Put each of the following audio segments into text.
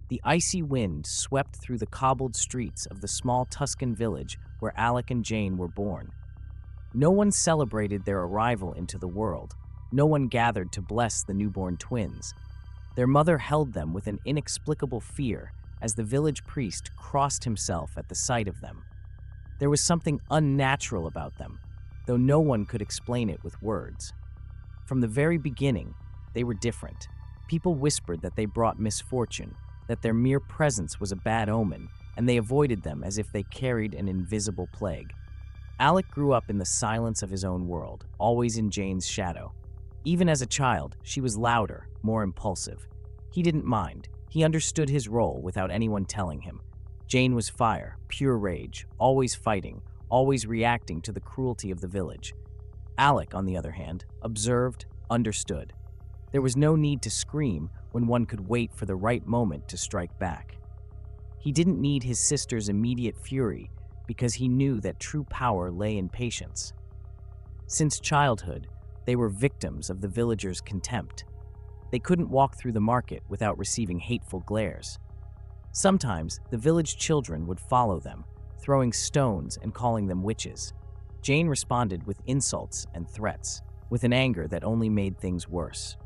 The icy wind swept through the cobbled streets of the small Tuscan village where Alec and Jane were born. No one celebrated their arrival into the world. No one gathered to bless the newborn twins. Their mother held them with an inexplicable fear as the village priest crossed himself at the sight of them. There was something unnatural about them, though no one could explain it with words. From the very beginning, they were different. People whispered that they brought misfortune, that their mere presence was a bad omen, and they avoided them as if they carried an invisible plague. Alec grew up in the silence of his own world, always in Jane's shadow. Even as a child, she was louder, more impulsive. He didn't mind. He understood his role without anyone telling him. Jane was fire, pure rage, always fighting, always reacting to the cruelty of the village. Alec, on the other hand, observed, understood. There was no need to scream when one could wait for the right moment to strike back. He didn't need his sister's immediate fury because he knew that true power lay in patience. Since childhood, they were victims of the villagers' contempt. They couldn't walk through the market without receiving hateful glares. Sometimes, the village children would follow them, throwing stones and calling them witches. Jane responded with insults and threats, with an anger that only made things worse.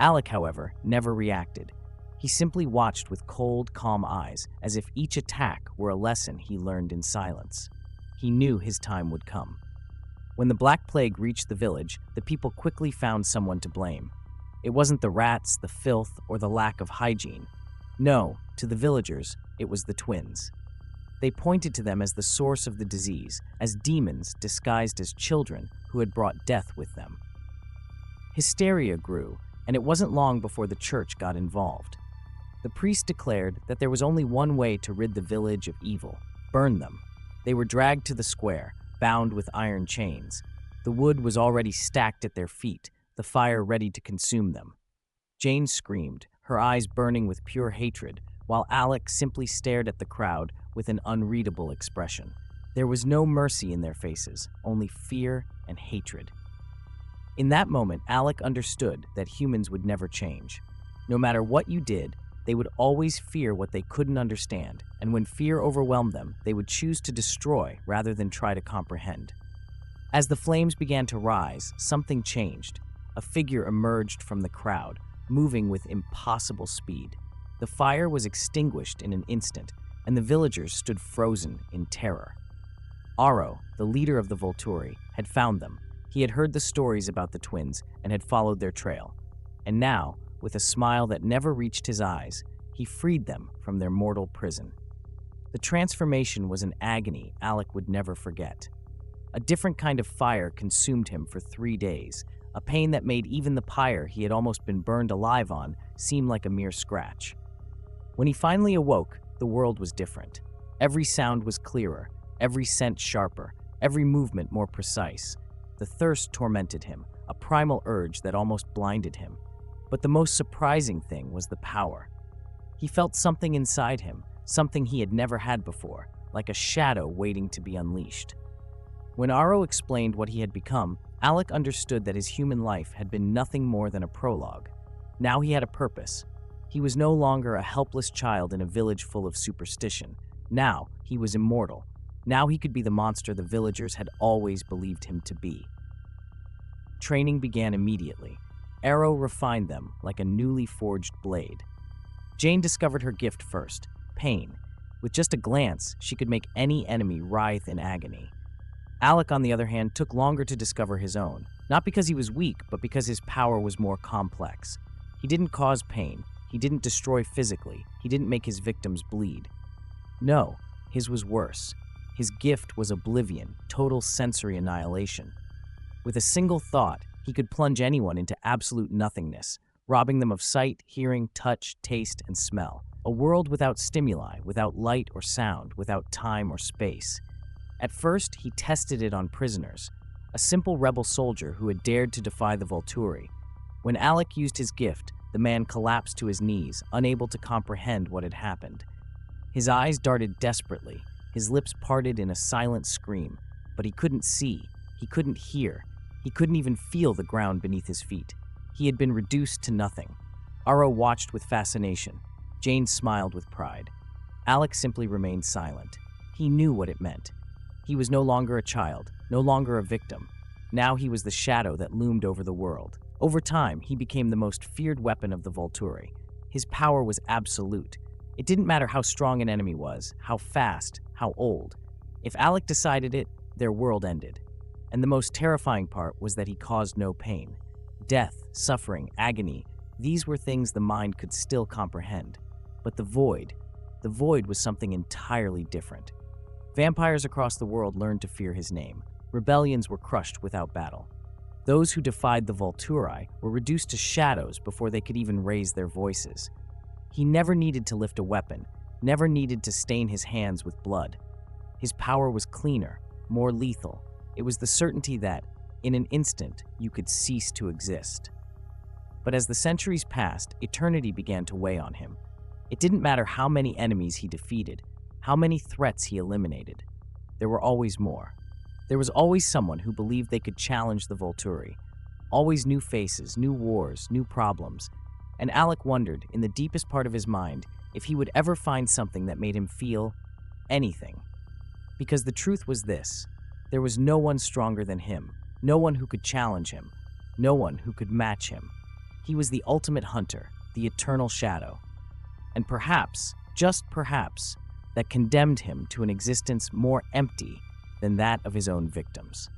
Alec, however, never reacted. He simply watched with cold, calm eyes, as if each attack were a lesson he learned in silence. He knew his time would come. When the Black Plague reached the village, the people quickly found someone to blame. It wasn't the rats, the filth, or the lack of hygiene. No, to the villagers, it was the twins. They pointed to them as the source of the disease, as demons disguised as children who had brought death with them. Hysteria grew, and it wasn't long before the church got involved. The priest declared that there was only one way to rid the village of evil: burn them. They were dragged to the square, bound with iron chains. The wood was already stacked at their feet, the fire ready to consume them. Jane screamed, her eyes burning with pure hatred, while Alec simply stared at the crowd with an unreadable expression. There was no mercy in their faces, only fear and hatred. In that moment, Alec understood that humans would never change. No matter what you did, they would always fear what they couldn't understand, and when fear overwhelmed them, they would choose to destroy rather than try to comprehend. As the flames began to rise, something changed. A figure emerged from the crowd, moving with impossible speed. The fire was extinguished in an instant, and the villagers stood frozen in terror. Aro, the leader of the Volturi, had found them. He had heard the stories about the twins and had followed their trail. And now, with a smile that never reached his eyes, he freed them from their mortal prison. The transformation was an agony Alec would never forget. A different kind of fire consumed him for 3 days, a pain that made even the pyre he had almost been burned alive on seem like a mere scratch. When he finally awoke, the world was different. Every sound was clearer, every scent sharper, every movement more precise. The thirst tormented him, a primal urge that almost blinded him. But the most surprising thing was the power. He felt something inside him, something he had never had before, like a shadow waiting to be unleashed. When Aro explained what he had become, Alec understood that his human life had been nothing more than a prologue. Now he had a purpose. He was no longer a helpless child in a village full of superstition. Now he was immortal. Now he could be the monster the villagers had always believed him to be. Training began immediately. Aro refined them like a newly forged blade. Jane discovered her gift first: pain. With just a glance, she could make any enemy writhe in agony. Alec, on the other hand, took longer to discover his own, not because he was weak, but because his power was more complex. He didn't cause pain, he didn't destroy physically, he didn't make his victims bleed. No, his was worse. His gift was oblivion, total sensory annihilation. With a single thought, he could plunge anyone into absolute nothingness, robbing them of sight, hearing, touch, taste, and smell. A world without stimuli, without light or sound, without time or space. At first, he tested it on prisoners, a simple rebel soldier who had dared to defy the Volturi. When Alec used his gift, the man collapsed to his knees, unable to comprehend what had happened. His eyes darted desperately, his lips parted in a silent scream, but he couldn't see, he couldn't hear, he couldn't even feel the ground beneath his feet. He had been reduced to nothing. Aro watched with fascination. Jane smiled with pride. Alec simply remained silent. He knew what it meant. He was no longer a child, no longer a victim. Now he was the shadow that loomed over the world. Over time, he became the most feared weapon of the Volturi. His power was absolute. It didn't matter how strong an enemy was, how fast, how old. If Alec decided it, their world ended. And the most terrifying part was that he caused no pain. Death, suffering, agony, these were things the mind could still comprehend. But the void was something entirely different. Vampires across the world learned to fear his name. Rebellions were crushed without battle. Those who defied the Volturi were reduced to shadows before they could even raise their voices. He never needed to lift a weapon, never needed to stain his hands with blood. His power was cleaner, more lethal. It was the certainty that, in an instant, you could cease to exist. But as the centuries passed, eternity began to weigh on him. It didn't matter how many enemies he defeated, how many threats he eliminated. There were always more. There was always someone who believed they could challenge the Volturi. Always new faces, new wars, new problems. And Alec wondered, in the deepest part of his mind, if he would ever find something that made him feel anything. Because the truth was this: there was no one stronger than him, no one who could challenge him, no one who could match him. He was the ultimate hunter, the eternal shadow. And perhaps, just perhaps, that condemned him to an existence more empty than that of his own victims.